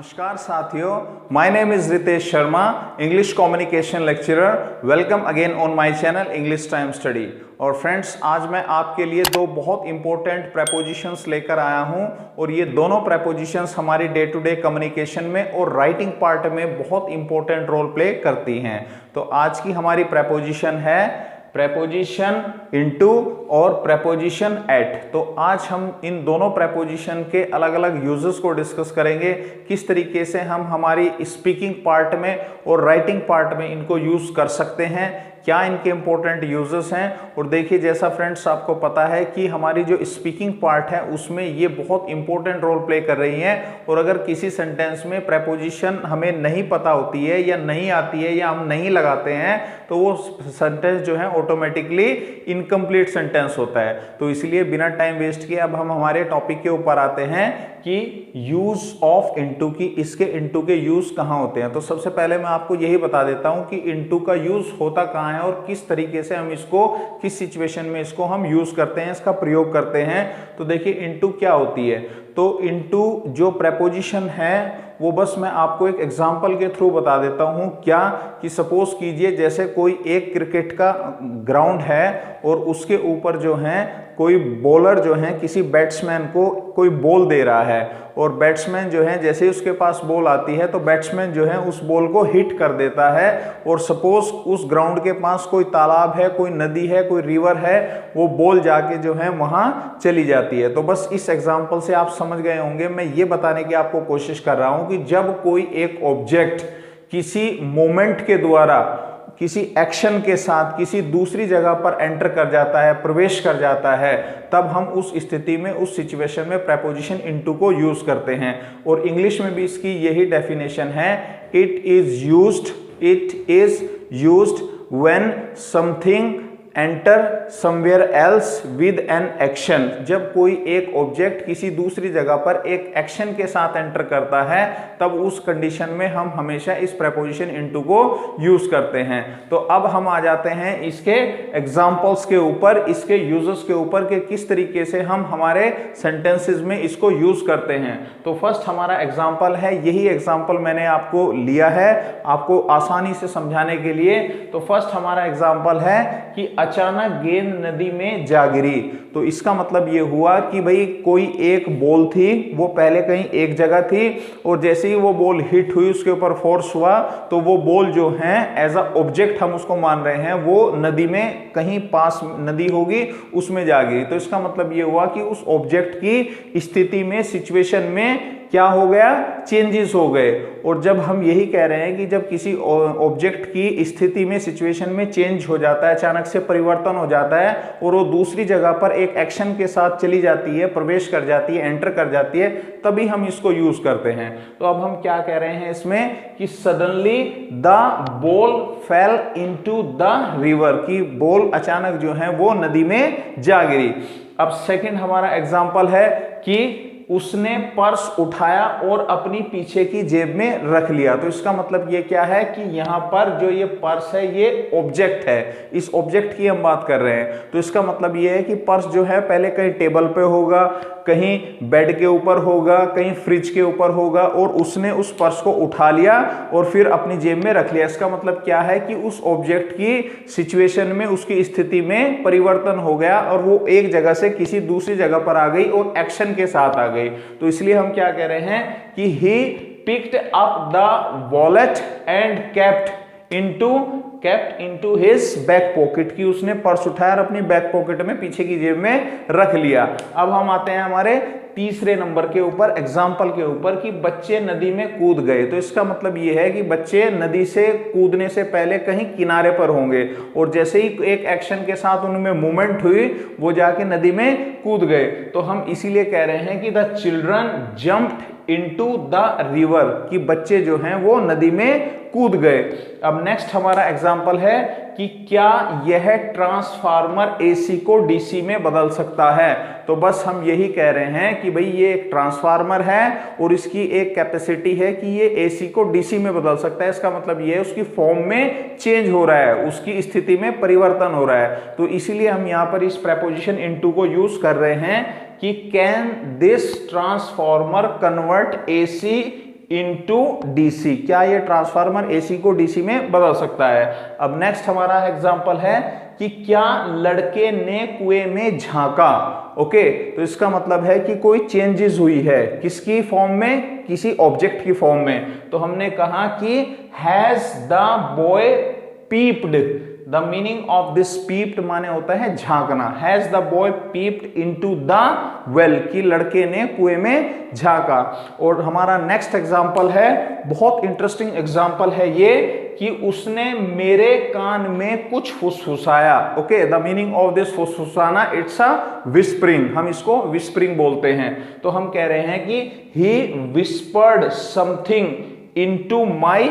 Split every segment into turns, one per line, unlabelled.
नमस्कार साथियों, my name is Ritesh Sharma, English communication lecturer. Welcome again on my channel English time study. और friends, आज मैं आपके लिए दो बहुत इंपॉर्टेंट प्रेपोजिशंस लेकर आया हूं और ये दोनों प्रेपोजिशंस हमारी डे टू डे कम्युनिकेशन में और राइटिंग पार्ट में बहुत इंपॉर्टेंट रोल प्ले करती हैं। तो आज की हमारी प्रेपोजिशन है प्रेपोजिशन इनटू और प्रेपोजिशन एट। तो आज हम इन दोनों प्रेपोजिशन के अलग अलग यूजेस को डिस्कस करेंगे, किस तरीके से हम हमारी स्पीकिंग पार्ट में और राइटिंग पार्ट में इनको यूज कर सकते हैं, क्या इनके इंपॉर्टेंट यूजेस हैं। और देखिए, जैसा फ्रेंड्स आपको पता है कि हमारी जो स्पीकिंग पार्ट है उसमें ये बहुत इंपॉर्टेंट रोल प्ले कर रही हैं। और अगर किसी सेंटेंस में प्रेपोजिशन हमें नहीं पता होती है या नहीं आती है या हम नहीं लगाते हैं तो वो सेंटेंस जो है ऑटोमेटिकली इनकम्प्लीट सेंटेंस होता है। तो इसलिए बिना टाइम वेस्ट किए अब हम हमारे टॉपिक के ऊपर आते हैं कि यूज ऑफ इनटू की, इसके इनटू के यूज कहाँ होते हैं। तो सबसे पहले मैं आपको यही बता देता हूं कि इनटू का यूज होता कहाँ है और किस तरीके से हम इसको, किस सिचुएशन में इसको हम यूज करते हैं, इसका प्रयोग करते हैं। तो देखिए, इनटू क्या होती है। तो इनटू जो प्रेपोजिशन है वो बस मैं आपको एक एग्जांपल के थ्रू बता देता हूं। क्या कि सपोज कीजिए जैसे कोई एक क्रिकेट का ग्राउंड है और उसके ऊपर जो है कोई बॉलर जो है किसी बैट्समैन को कोई बॉल दे रहा है और बैट्समैन जो है जैसे ही उसके पास बॉल आती है तो बैट्समैन जो है उस बॉल को हिट कर देता है। और सपोज उस ग्राउंड के पास कोई तालाब है, कोई नदी है, कोई रिवर है, वो बॉल जाके जो है वहां चली जाती है। तो बस इस एग्जांपल से आप समझ गए होंगे, मैं ये बताने की आपको कोशिश कर रहा हूं कि जब कोई एक ऑब्जेक्ट किसी मोमेंट के द्वारा, किसी एक्शन के साथ किसी दूसरी जगह पर एंटर कर जाता है, प्रवेश कर जाता है, तब हम उस स्थिति में, उस सिचुएशन में प्रेपोजिशन इनटू को यूज करते हैं। और इंग्लिश में भी इसकी यही डेफिनेशन है, it is used when something enter somewhere else with an action. जब कोई एक ऑब्जेक्ट किसी दूसरी जगह पर एक एक्शन के साथ एंटर करता है तब उस कंडीशन में हम हमेशा इस प्रेपोजिशन इनटू को यूज करते हैं। तो अब हम आ जाते हैं इसके एग्जांपल्स के ऊपर, इसके यूजेस के ऊपर कि किस तरीके से हम हमारे सेंटेंसेस में इसको यूज करते हैं। तो फर्स्ट हमारा एग्जांपल है, यही एग्जांपल मैंने आपको लिया है आपको आसानी से समझाने के लिए। तो फर्स्ट हमारा एग्जांपल है कि अचानक गेंद नदी में जा गिरी। तो इसका मतलब ये हुआ कि भाई कोई एक बॉल थी, वो पहले कहीं एक जगह थी और जैसे ही वो बॉल हिट हुई, उसके ऊपर फोर्स हुआ, तो वो बॉल जो है एज अ ऑब्जेक्ट हम उसको मान रहे हैं, वो नदी में कहीं पास नदी होगी उसमें जा गिरी। तो इसका मतलब ये हुआ कि उस ऑब्जेक्ट की स्थिति में, सिचुएशन में क्या हो गया, चेंजेस हो गए। और जब हम यही कह रहे हैं कि जब किसी ऑब्जेक्ट की स्थिति में, सिचुएशन में चेंज हो जाता है, अचानक से परिवर्तन हो जाता है और वो दूसरी जगह पर एक एक्शन के साथ चली जाती है, प्रवेश कर जाती है, एंटर कर जाती है, तभी हम इसको यूज करते हैं। तो अब हम क्या कह रहे हैं इसमें कि suddenly the ball fail into the river, की बॉल अचानक जो है वो नदी में जा गिरी। अब सेकंड हमारा एग्जांपल है कि उसने पर्स उठाया और अपनी पीछे की जेब में रख लिया। तो इसका मतलब ये क्या है कि यहां पर जो ये पर्स है ये ऑब्जेक्ट है, इस ऑब्जेक्ट की हम बात कर रहे हैं। तो इसका मतलब ये है कि पर्स जो है पहले कहीं टेबल पे होगा, कहीं बेड के ऊपर होगा, कहीं फ्रिज के ऊपर होगा और उसने उस पर्स को उठा लिया और फिर अपनी जेब में रख लिया। इसका मतलब क्या है कि उस ऑब्जेक्ट की सिचुएशन में, उसकी स्थिति में परिवर्तन हो गया और वो एक जगह से किसी दूसरी जगह पर आ गई और एक्शन के साथ आ गई। तो इसलिए हम क्या कह रहे हैं कि he picked up the wallet and kept into his back pocket, कि उसने पर्स उठाया और अपनी बैक पॉकेट में, पीछे की जेब में रख लिया। अब हम आते हैं हमारे तीसरे नंबर के ऊपर, एग्जाम्पल के ऊपर, कि बच्चे नदी में कूद गए। तो इसका मतलब ये है कि बच्चे नदी से कूदने से पहले कहीं किनारे पर होंगे और जैसे ही एक एक्शन के साथ उनमें मूवमेंट हुई वो जाके नदी में कूद गए। तो हम इसीलिए कह रहे हैं कि the children jumped into the river, कि बच्चे जो हैं वो नदी में कूद गए। अब नेक्स्ट हमारा एग्जाम्पल है कि क्या यह ट्रांसफार्मर एसी को डीसी में बदल सकता है। तो बस हम यही कह रहे हैं कि भाई ये एक ट्रांसफार्मर है और इसकी एक कैपेसिटी है कि ये एसी को डीसी में बदल सकता है। इसका मतलब ये है उसकी फॉर्म में चेंज हो रहा है, उसकी स्थिति में परिवर्तन हो रहा है। तो इसीलिए हम यहाँ पर इस प्रेपोजिशन इनटू को यूज कर रहे हैं कि can this transformer convert AC into DC. क्या ये ट्रांसफार्मर एसी को डीसी में बदल सकता है? अब नेक्स्ट हमारा एग्जांपल है कि क्या लड़के ने कुएं में झांका। ओके, तो इसका मतलब है कि कोई चेंजेस हुई है, किसकी फॉर्म में? किसी ऑब्जेक्ट की फॉर्म में। तो हमने कहा कि has the boy peeped. The meaning of this peeped माने होता है झांकना। Has the boy peeped into the well, कि लड़के ने कुएं में झांका। और हमारा नेक्स्ट एग्जांपल है, बहुत इंटरेस्टिंग एग्जांपल है ये, कि उसने मेरे कान में कुछ फुसफुसाया। Okay, the meaning of this फुसफुसाना, इट्स अ विस्परिंग। हम इसको विस्परिंग बोलते हैं। तो हम कह रहे हैं कि he whispered something into my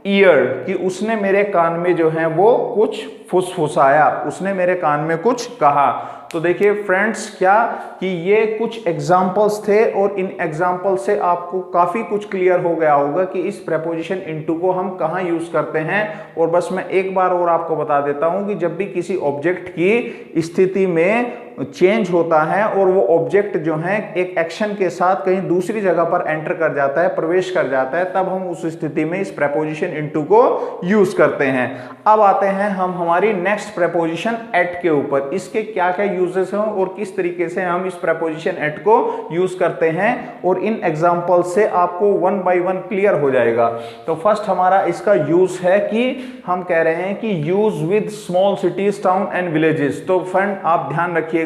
ear, कि उसने मेरे कान में जो है वो कुछ फुसफुसाया, उसने मेरे कान में कुछ कहा। तो देखिए फ्रेंड्स, क्या कि ये कुछ एग्जाम्पल्स थे और इन एग्जाम्पल से आपको काफी कुछ क्लियर हो गया होगा कि इस प्रेपोजिशन इनटू को हम कहाँ यूज करते हैं। और बस मैं एक बार और आपको बता देता हूं कि जब भी किसी ऑब्जेक्ट की स्थिति में चेंज होता है और वो ऑब्जेक्ट जो है एक एक्शन के साथ कहीं दूसरी जगह पर एंटर कर जाता है, प्रवेश कर जाता है, तब हम उस स्थिति में इस प्रेपोजिशन इनटू को यूज करते हैं। अब आते हैं हम हमारी नेक्स्ट प्रेपोजिशन एट के ऊपर। इसके क्या क्या यूजेस हैं और किस तरीके से हम इस प्रेपोजिशन एट को यूज करते हैं, और इन एग्जांपल से आपको वन बाय वन क्लियर हो जाएगा। तो फर्स्ट हमारा इसका यूज है कि हम कह रहे हैं कि use with small cities, town and villages. तो फ्रेंड आप ध्यान रखिएगा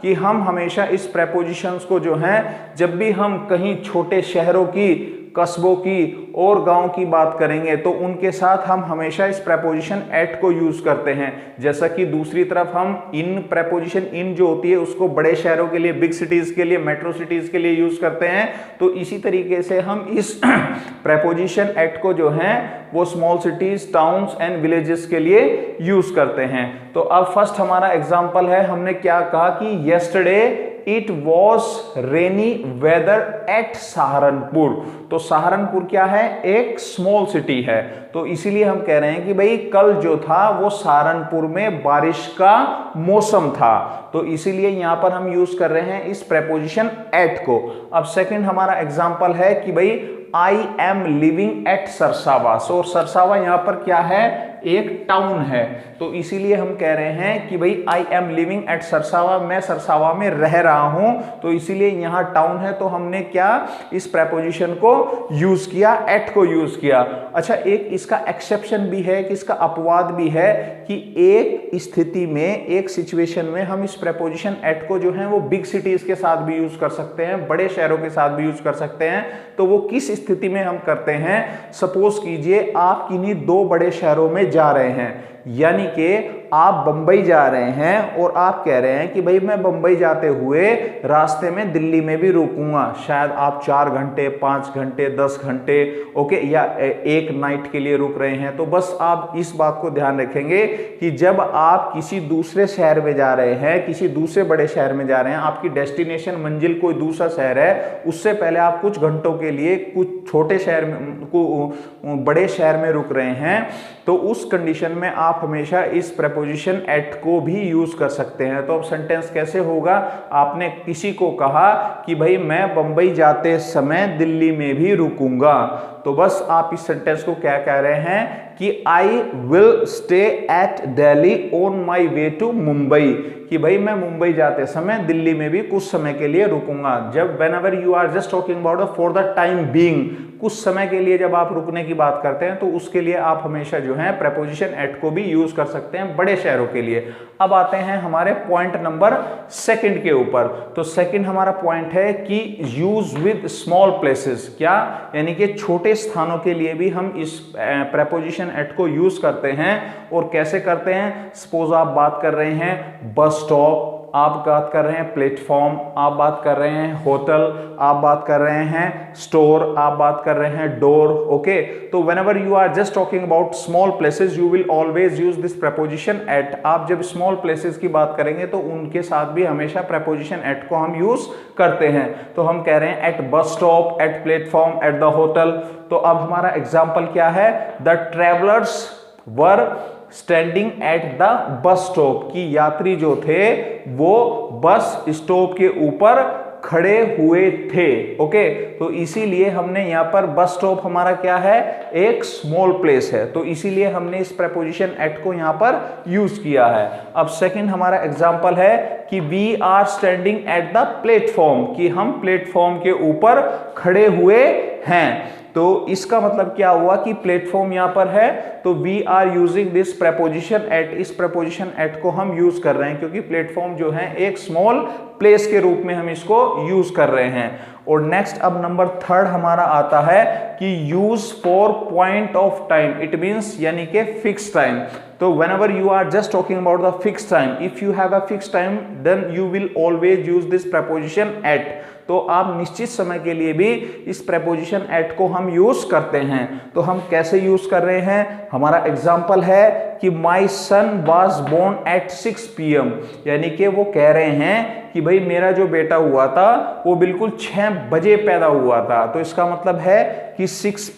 कि हम हमेशा इस प्रेपोजिशंस को जो है, जब भी हम कहीं छोटे शहरों की, कस्बों की और गांव की बात करेंगे तो उनके साथ हम हमेशा इस प्रेपोजिशन एट को यूज करते हैं। जैसा कि दूसरी तरफ हम इन प्रेपोजिशन इन जो होती है उसको बड़े शहरों के लिए, बिग सिटीज के लिए, मेट्रो सिटीज के लिए यूज करते हैं। तो इसी तरीके से हम इस प्रेपोजिशन एट को जो है वो small cities, towns and villages के लिए यूज करते हैं। तो अब फर्स्ट हमारा एग्जांपल है, हमने क्या कहा कि yesterday it was rainy weather at Saharanpur. तो सहारनपुर क्या है? एक स्मॉल सिटी है। तो इसीलिए हम कह रहे हैं कि भाई कल जो था वो सहारनपुर में बारिश का मौसम था। तो इसीलिए यहां पर हम यूज कर रहे हैं इस प्रेपोजिशन एट को। अब सेकंड हमारा एग्जांपल है कि भाई I am living at Sarsawa. और सरसावा यहां पर क्या है? एक टाउन है। तो इसीलिए हम कह रहे हैं कि भाई I am living at Sarsawa, मैं सरसावा में रह रहा हूं। तो इसीलिए यहां टाउन है, तो हमने क्या इस प्रेपोजिशन को यूज किया, एट को यूज किया। अच्छा, एक इसका एक्सेप्शन भी है, कि इसका अपवाद भी है, कि एक स्थिति में, एक सिचुएशन में हम इस प्रेपोजिशन एट को जो है वो बिग सिटीज के साथ भी यूज कर सकते हैं, बड़े शहरों के साथ भी यूज कर सकते हैं। तो वो किस स्थिति में हम करते हैं? सपोज कीजिए आप किन्हीं दो बड़े शहरों में जा रहे हैं, यानी कि आप बंबई जा रहे हैं और आप कह रहे हैं कि भाई मैं बंबई जाते हुए रास्ते में दिल्ली में भी रुकूंगा। शायद आप 4 घंटे, 5 घंटे, 10 घंटे, ओके, या एक नाइट के लिए रुक रहे हैं। तो बस आप इस बात को ध्यान रखेंगे कि जब आप किसी दूसरे शहर में जा रहे हैं, किसी दूसरे बड़े शहर में जा रहे हैं, आपकी डेस्टिनेशन मंजिल कोई दूसरा शहर है, उससे पहले आप कुछ घंटों के लिए कुछ छोटे शहर में, बड़े शहर में रुक रहे हैं, तो उस कंडीशन में आप हमेशा इस प्रेपोजिशन एट को भी यूज कर सकते हैं। तो अब सेंटेंस कैसे होगा? आपने किसी को कहा कि भाई मैं बंबई जाते समय दिल्ली में भी रुकूंगा। तो बस आप इस सेंटेंस को क्या कह रहे हैं कि I will stay at Delhi on my way to Mumbai, कि भाई मैं मुंबई जाते समय दिल्ली में भी कुछ समय के लिए रुकूंगा। जब whenever you are just talking about for the time being, कुछ समय के लिए जब आप रुकने की बात करते हैं, तो उसके लिए आप हमेशा जो है प्रेपोजिशन एट को भी यूज कर सकते हैं बड़े शहरों के लिए। अब आते हैं हमारे पॉइंट नंबर सेकंड के ऊपर। तो सेकंड हमारा पॉइंट है कि यूज विद स्मॉल प्लेसेस। क्या? यानी कि छोटे स्थानों के लिए भी हम इस प्रेपोजिशन एट को यूज करते हैं। और कैसे करते हैं? सपोज आप बात कर रहे हैं बस स्टॉप, आप बात कर रहे हैं प्लेटफॉर्म, आप बात कर रहे हैं होटल, आप बात कर रहे हैं स्टोर, आप बात कर रहे हैं डोर। ओके, तो whenever you are just talking about small places you will always use this preposition at. आप जब स्मॉल प्लेसेस की बात करेंगे तो उनके साथ भी हमेशा प्रेपोजिशन एट को हम यूज करते हैं। तो हम कह रहे हैं at bus stop, at platform, at the hotel. तो अब हमारा एग्जाम्पल क्या है? The travellers were standing at the bus stop, की यात्री जो थे वो बस स्टॉप के ऊपर खड़े हुए थे। ओके, तो इसीलिए हमने यहाँ पर बस स्टॉप हमारा क्या है, एक स्मॉल प्लेस है, तो इसीलिए हमने इस प्रेपोजिशन एट को यहाँ पर यूज किया है। अब सेकंड हमारा एग्जांपल है कि we are standing at the platform, कि हम प्लेटफॉर्म के ऊपर खड़े हुए हैं। तो इसका मतलब क्या हुआ कि प्लेटफॉर्म यहां पर है, तो we are using this preposition at, इस प्रेपोजिशन एट को हम यूज कर रहे हैं क्योंकि प्लेटफॉर्म जो है एक स्मॉल प्लेस के रूप में हम इसको यूज कर रहे हैं। और नेक्स्ट अब नंबर थर्ड हमारा आता है कि use for point of time, it means यानी कि फिक्स टाइम। तो whenever you are just talking about the fixed time, if you have a fixed time then you will always use this preposition at। तो आप निश्चित समय के लिए भी इस preposition at को हम यूज करते हैं। तो हम कैसे यूज कर रहे हैं, हमारा एग्जाम्पल है कि my son was born at 6 PM, यानी कि वो कह रहे हैं कि भाई मेरा जो बेटा हुआ था वो बिल्कुल 6 बजे पैदा हुआ था। तो इसका मतलब है कि 6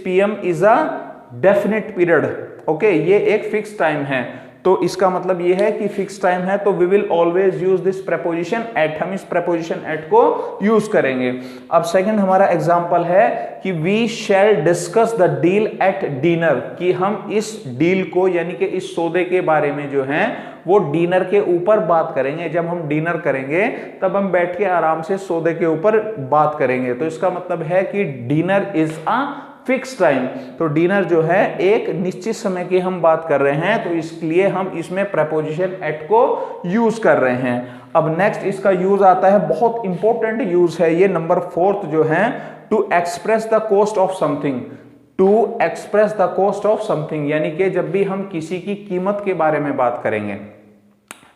PM is a definite period. Okay, ये एक फिक्स टाइम है, तो इसका मतलब ये है कि फिक्स टाइम है, तो we will always use this preposition at, हम इस प्रेपोजिशन एट को यूज करेंगे। अब सेकंड हमारा एग्जांपल है कि we shall discuss the deal at dinner, कि हम इस डील को यानी कि इस सौदे के बारे में जो है वो डिनर के ऊपर बात करेंगे। जब हम डिनर करेंगे तब हम बैठ के आराम से सौदे के ऊपर बात करेंगे। तो इसका मतलब है कि dinner is a fix time, तो डिनर जो है एक निश्चित समय की हम बात कर रहे हैं, तो इसलिए हम इसमें प्रेपोजिशन एट को यूज कर रहे हैं। अब नेक्स्ट इसका यूज आता है, बहुत इंपॉर्टेंट यूज है ये, नंबर फोर्थ जो है, to express the cost of something. To express the cost of something, यानी कि जब भी हम किसी की कीमत के बारे में बात करेंगे,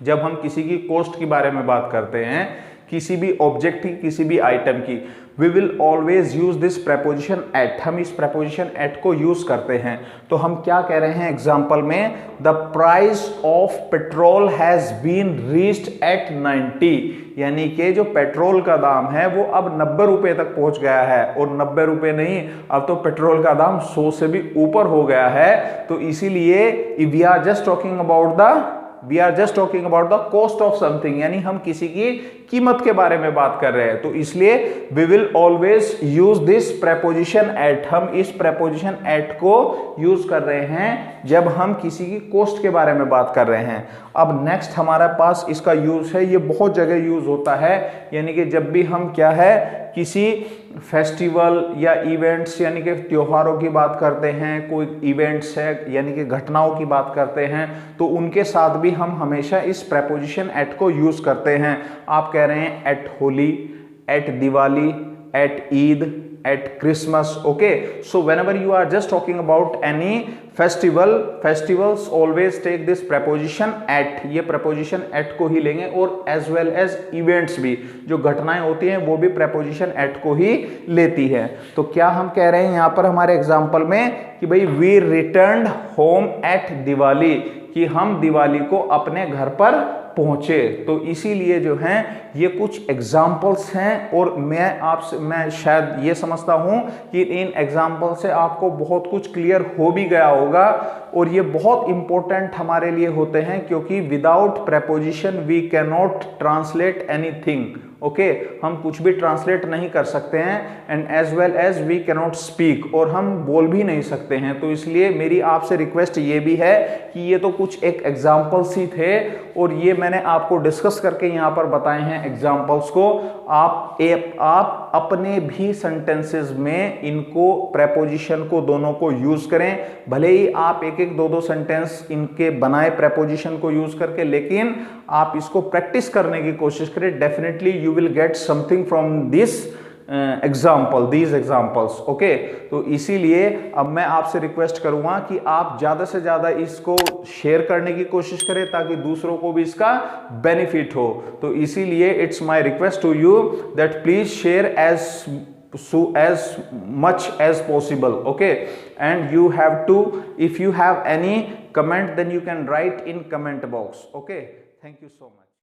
जब हम किसी की कॉस्ट के बारे में बात करते हैं, किसी भी ऑब्जेक्ट की, किसी भी आइटम की, we will always use this preposition at, हम इस प्रेपोजिशन एट को यूज करते हैं। तो हम क्या कह रहे हैं एग्जाम्पल में, the price of petrol has been reached at 90, यानी कि जो पेट्रोल का दाम है वो अब 90 रुपए तक पहुंच गया है, और 90 रुपए नहीं, अब तो पेट्रोल का दाम 100 से भी ऊपर हो गया है। तो इसीलिए we are just talking about the cost of something, यानी हम किसी की कीमत के बारे में बात कर रहे हैं, तो इसलिए we will always use this preposition at, हम इस प्रेपोजिशन एट को यूज कर रहे हैं जब हम किसी की कॉस्ट के बारे में बात कर रहे हैं। अब नेक्स्ट हमारे पास इसका यूज है, ये बहुत जगह यूज होता है, यानी कि जब भी हम क्या है किसी फेस्टिवल या इवेंट्स यानी कि त्योहारों की बात करते हैं, कोई इवेंट्स है यानी कि घटनाओं की बात करते हैं, तो उनके साथ भी हम हमेशा इस प्रेपोजिशन एट को यूज करते हैं। आप कह रहे हैं at Holi, at Diwali, at Eid, at Christmas। okay, so whenever you are just talking about any festivals always take this preposition at, ये preposition at को ही लेंगे, और as well as events भी, जो घटनाएं होती हैं वो भी preposition at को ही लेती है। तो क्या हम कह रहे हैं यहाँ पर हमारे एग्जाम्पल में कि भाई we returned home at Diwali, कि हम दिवाली को अपने घर पर पहुंचे। तो इसीलिए जो हैं ये कुछ एग्जाम्पल्स हैं, और मैं शायद ये समझता हूं कि इन एग्जाम्पल से आपको बहुत कुछ क्लियर हो भी गया होगा, और ये बहुत इंपॉर्टेंट हमारे लिए होते हैं क्योंकि without preposition we can not translate anything. Okay, हम कुछ भी ट्रांसलेट नहीं कर सकते हैं, and as well as we can not speak, और हम बोल भी नहीं सकते हैं। तो इसलिए मेरी आपसे रिक्वेस्ट ये भी है कि ये तो कुछ एक एग्जाम्पल्स ही थे, और ये मैंने आपको डिस्कस करके यहाँ पर बताए हैं एग्जाम्पल्स को। आप अपने भी सेंटेंसेस में इनको प्रेपोजिशन को दोनों को यूज करें, भले ही आप एक एक दो सेंटेंस इनके बनाए प्रेपोजिशन को यूज करके, लेकिन आप इसको प्रैक्टिस करने की कोशिश करें। Definitely you will get something from this these examples। Okay, तो इसीलिए अब मैं आपसे रिक्वेस्ट करूंगा कि आप ज्यादा से ज्यादा इसको शेयर करने की कोशिश करें ताकि दूसरों को भी इसका बेनिफिट हो। तो इसीलिए it's my request to you that please share as much as possible। okay, and you have to, if you have any comment then you can write in comment box। okay, thank you so much।